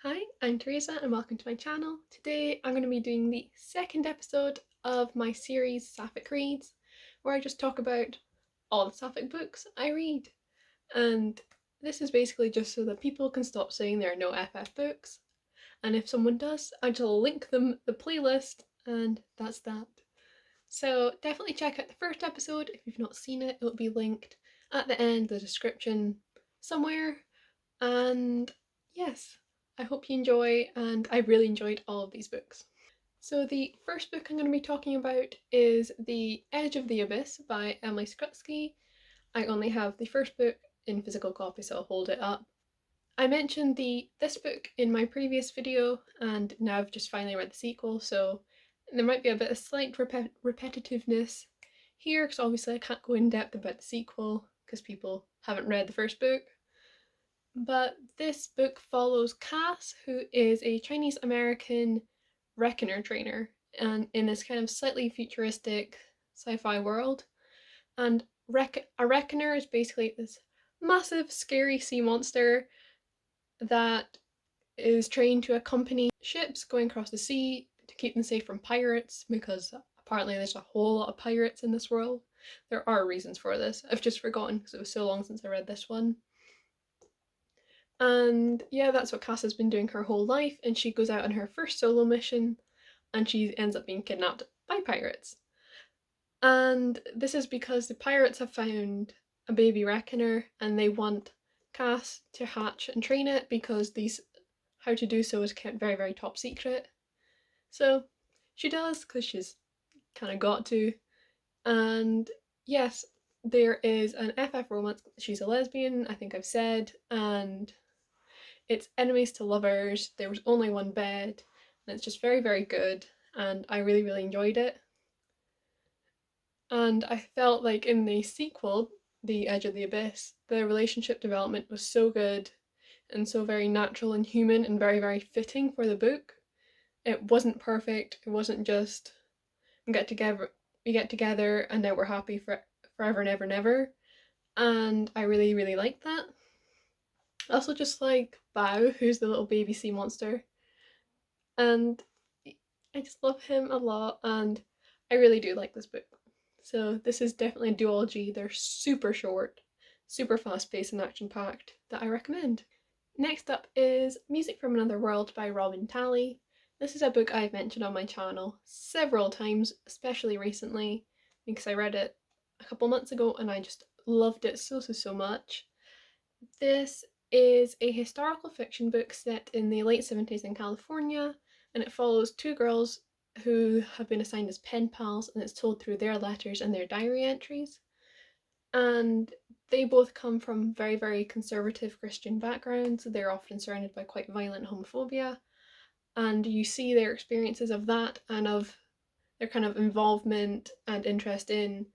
Hi, I'm Theresa and welcome to my channel. Today I'm going to be doing the second episode of my series Sapphic Reads, where I just talk about all the Sapphic books I read. And this is basically just so that people can stop saying there are no FF books. And if someone does, I just link them the playlist and that's that. So definitely check out the first episode if you've not seen it. It will be linked at the end, the description somewhere. And yes, I hope you enjoy, and I really enjoyed all of these books. So the first book I'm going to be talking about is The Edge of the Abyss by Emily Skrutsky. I only have the first book in physical copy, so I'll hold it up. I mentioned this book in my previous video, and now I've just finally read the sequel, so there might be a bit of slight repetitiveness here, because obviously I can't go in depth about the sequel, because people haven't read the first book. But this book follows Cass, who is a Chinese American reckoner trainer, and in this kind of slightly futuristic sci-fi world. And a reckoner is basically this massive, scary sea monster that is trained to accompany ships going across the sea to keep them safe from pirates, because apparently there's a whole lot of pirates in this world. There are reasons for this. I've just forgotten because it was so long since I read this one. And yeah, that's what Cass has been doing her whole life, and she goes out on her first solo mission and she ends up being kidnapped by pirates. And this is because the pirates have found a baby reckoner and they want Cass to hatch and train it, because how to do so is kept very, very top secret. So she does, because she's kind of got to. And yes, there is an FF romance. She's a lesbian, I think I've said, and it's enemies to lovers. There was only one bed, and it's just very, very good, and I really, really enjoyed it. And I felt like in the sequel, The Edge of the Abyss, the relationship development was so good and so very natural and human and very, very fitting for the book. It wasn't perfect. It wasn't just we get together and now we're happy for forever and ever and ever. And I really, really liked that. I also just like Bao, who's the little baby sea monster, and I just love him a lot, and I really do like this book. So this is definitely a duology. They're super short, super fast paced and action packed, that I recommend. Next up is Music from Another World by Robin Talley. This is a book I've mentioned on my channel several times, especially recently, because I read it a couple months ago and I just loved it so much. This is a historical fiction book set in the late 70s in California, and it follows two girls who have been assigned as pen pals, and it's told through their letters and their diary entries. And they both come from very, very conservative Christian backgrounds. They're often surrounded by quite violent homophobia, and you see their experiences of that and of their kind of involvement and interest in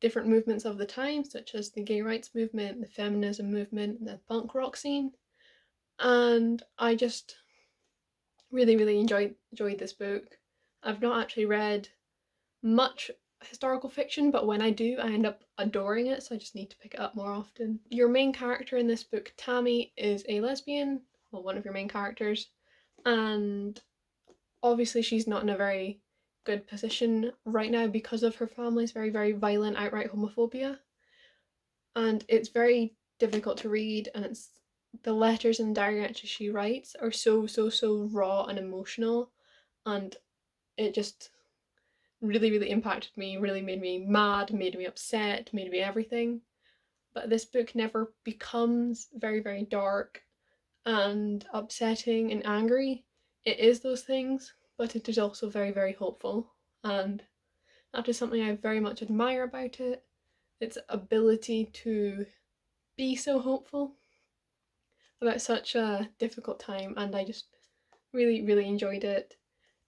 different movements of the time, such as the gay rights movement, the feminism movement, and the punk rock scene. And I just really, really enjoyed this book. I've not actually read much historical fiction, but when I do, I end up adoring it, so I just need to pick it up more often. Your main character in this book, Tammy, is a lesbian, well, one of your main characters, and obviously she's not in a very good position right now because of her family's very, very violent, outright homophobia. And it's very difficult to read, and it's the letters and diary entries she writes are so raw and emotional, and it just really, really impacted me, really made me mad, made me upset, made me everything. But this book never becomes very, very dark and upsetting and angry. It is those things, but it is also very, very hopeful, and that is something I very much admire about it. Its ability to be so hopeful about such a difficult time, and I just really, really enjoyed it.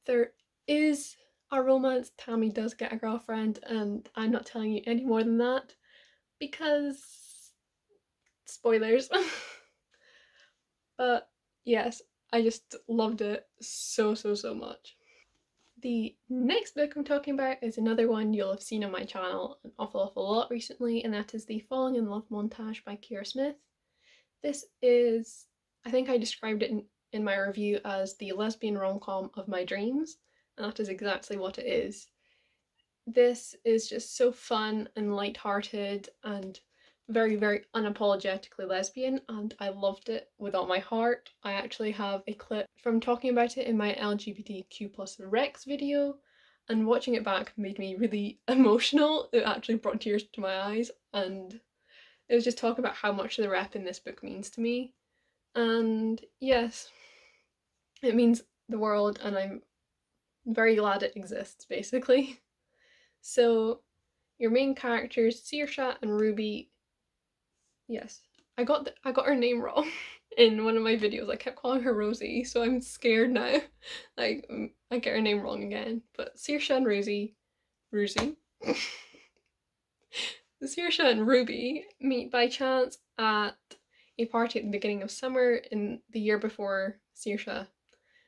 There is a romance. Tammy does get a girlfriend, and I'm not telling you any more than that because spoilers. But yes, I just loved it so much. The next book I'm talking about is another one you'll have seen on my channel an awful lot recently, and that is the Falling in Love montage by Kira Smith. This is, I think I described it in in my review as the lesbian rom-com of my dreams, and that is exactly what it is. This is just so fun and light-hearted and very, very unapologetically lesbian, and I loved it with all my heart. I actually have a clip from talking about it in my LGBTQ plus Rex video, and watching it back made me really emotional. It actually brought tears to my eyes, and it was just talking about how much the rep in this book means to me. And yes, it means the world, and I'm very glad it exists, basically. So, your main characters, Saoirse and Ruby. Yes, I got her name wrong in one of my videos. I kept calling her Rosie, so I'm scared now. Like I get her name wrong again. But Saoirse and Rosie, Saoirse and Ruby meet by chance at a party at the beginning of summer in the year before Saoirse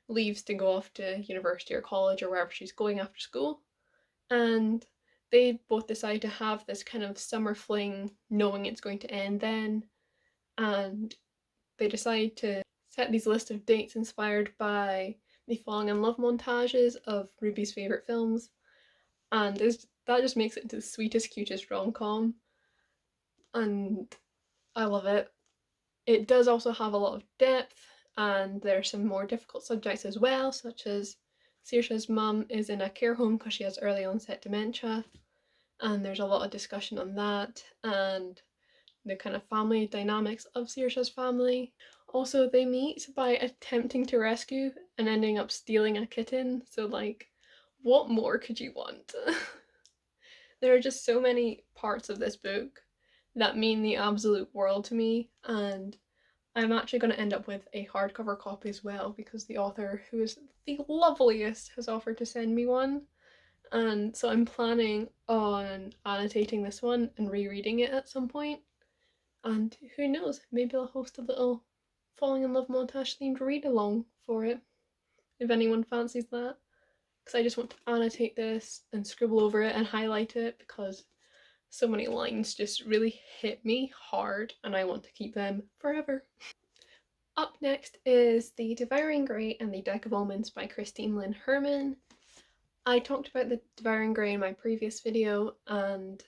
leaves to go off to university or college or wherever she's going after school. And they both decide to have this kind of summer fling, knowing it's going to end then. And they decide to set these list of dates inspired by the falling in love montages of Ruby's favourite films. And that just makes it the sweetest, cutest rom com. And I love it. It does also have a lot of depth, and there are some more difficult subjects as well, such as Saoirse's mum is in a care home because she has early onset dementia, and there's a lot of discussion on that and the kind of family dynamics of Saoirse's family. Also, they meet by attempting to rescue and ending up stealing a kitten, so, like, what more could you want? There are just so many parts of this book that mean the absolute world to me, and I'm actually going to end up with a hardcover copy as well because the author, who is the loveliest, has offered to send me one. And so I'm planning on annotating this one and rereading it at some point. And who knows, maybe I'll host a little falling in love montage themed read along for it, if anyone fancies that. Because I just want to annotate this and scribble over it and highlight it because so many lines just really hit me hard and I want to keep them forever. Up next is The Devouring Grey and the Deck of Omens by Christine Lynn Herman. I talked about The Devouring Grey in my previous video, and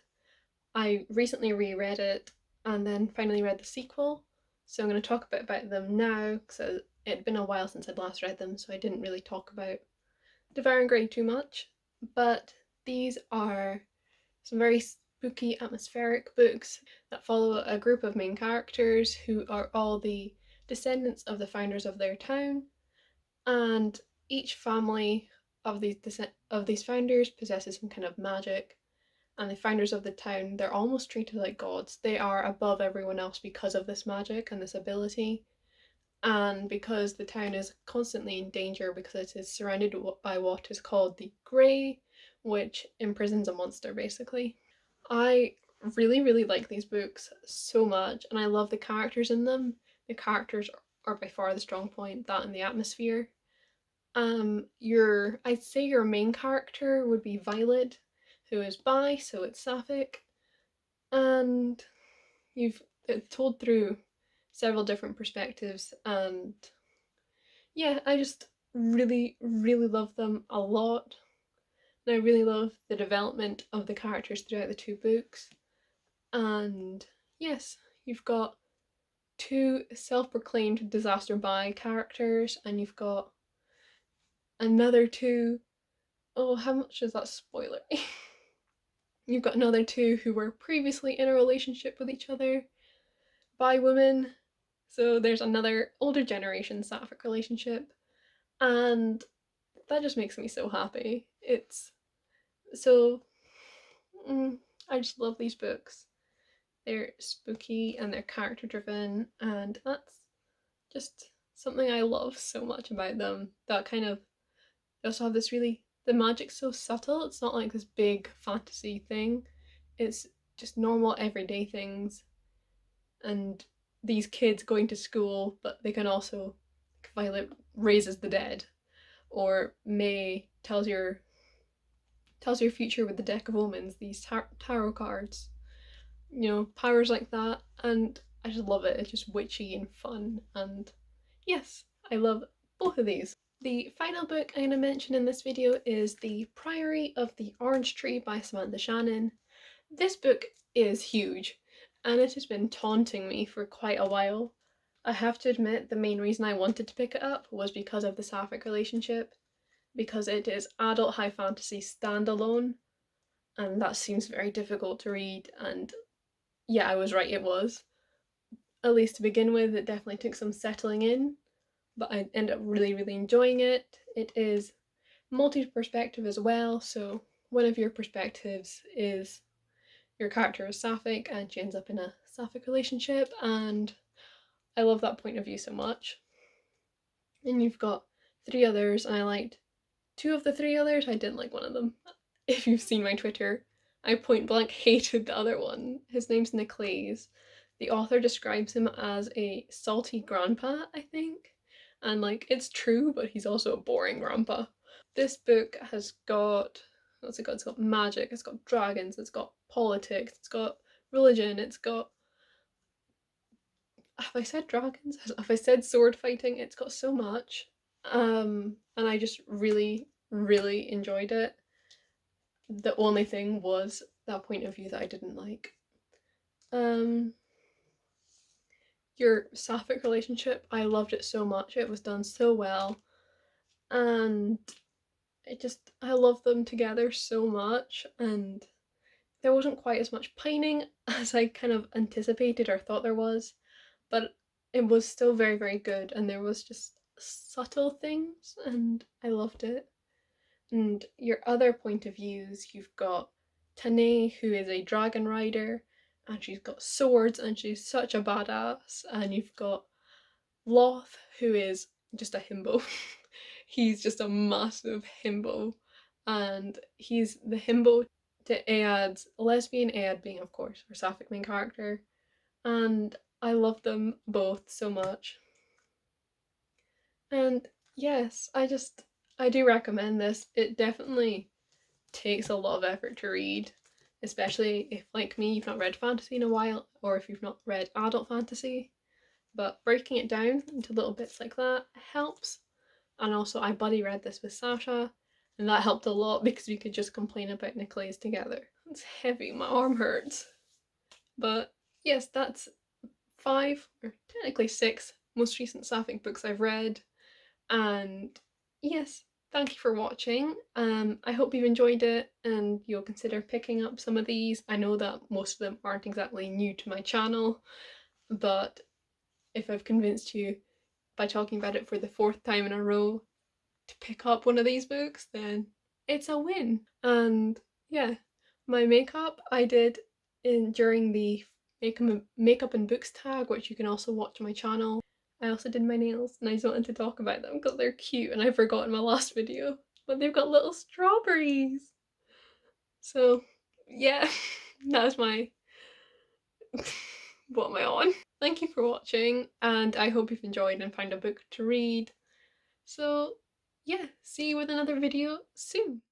I recently reread it and then finally read the sequel, so I'm going to talk a bit about them now because it had been a while since I'd last read them, so I didn't really talk about Devouring Grey too much. But these are some very spooky, atmospheric books that follow a group of main characters who are all the descendants of the founders of their town, and each family of these founders possesses some kind of magic. And the founders of the town, they're almost treated like gods. They are above everyone else because of this magic and this ability, and because the town is constantly in danger because it is surrounded by what is called the Grey, which imprisons a monster basically. I really, really like these books so much, and I love the characters in them. The characters are by far the strong point, that and the atmosphere. I'd say your main character would be Violet, who is bi, so it's sapphic, and you've told through several different perspectives, and yeah, I just really, really love them a lot. And I really love the development of the characters throughout the two books. And yes, you've got two self-proclaimed disaster bi characters, and you've got another two. Oh, how much is that spoiler? You've got another two who were previously in a relationship with each other, bi women. So there's another older generation sapphic relationship, and that just makes me so happy. It's so. Mm, I just love these books. They're spooky and they're character driven, and that's just something I love so much about them. That kind of, they also have this really, the magic's so subtle. It's not like this big fantasy thing. It's just normal everyday things, and these kids going to school, but they can also, Violet raises the dead, or May tells your future with the deck of omens, these tarot cards. You know, powers like that, and I just love it. It's just witchy and fun, and yes, I love both of these. The final book I'm going to mention in this video is The Priory of the Orange Tree by Samantha Shannon. This book is huge, and it has been taunting me for quite a while. I have to admit, the main reason I wanted to pick it up was because of the Sapphic relationship, because it is adult high fantasy standalone, and that seems very difficult to read, and yeah, I was right, it was. At least to begin with, it definitely took some settling in, but I ended up really, really enjoying it. It is multi-perspective as well, so one of your perspectives is your character is Sapphic and she ends up in a Sapphic relationship, and I love that point of view so much. And you've got three others, and I liked two of the three others. I didn't like one of them. If you've seen my Twitter, I point blank hated the other one. His name's Niclays. The author describes him as a salty grandpa, I think. And like, it's true, but he's also a boring grandpa. This book has got, what's it got? It's got magic, it's got dragons, it's got politics, it's got religion, it's got, have I said dragons? Have I said sword fighting? It's got so much. And I just really, really enjoyed it. The only thing was that point of view that I didn't like. Um, your Sapphic relationship, I loved it so much. It was done so well, and I love them together so much, and there wasn't quite as much pining as I kind of anticipated or thought there was, but it was still very, very good, and there was just subtle things, and I loved it. And your other point of views, you've got Tane, who is a dragon rider, and she's got swords, and she's such a badass, and you've got Loth, who is just a himbo. He's just a massive himbo, and he's the himbo to Aad's lesbian, Aad being, of course, her Sapphic main character, and I love them both so much. And yes, I do recommend this. It definitely takes a lot of effort to read, especially if, like me, you've not read fantasy in a while, or if you've not read adult fantasy. But breaking it down into little bits like that helps. And also, I buddy read this with Sasha, and that helped a lot because we could just complain about Nicolays together. It's heavy, my arm hurts. But yes, that's 5, or technically 6, most recent Sapphic books I've read. And yes, thank you for watching. I hope you've enjoyed it and you'll consider picking up some of these. I know that most of them aren't exactly new to my channel, but if I've convinced you by talking about it for the 4th time in a row to pick up one of these books, then it's a win. And yeah, my makeup I did during the makeup and books tag, which you can also watch on my channel. I also did my nails, and I just wanted to talk about them because they're cute, and I forgot in my last video, but they've got little strawberries. So yeah, that's my what am I on? Thank you for watching, and I hope you've enjoyed and found a book to read. So yeah, see you with another video soon.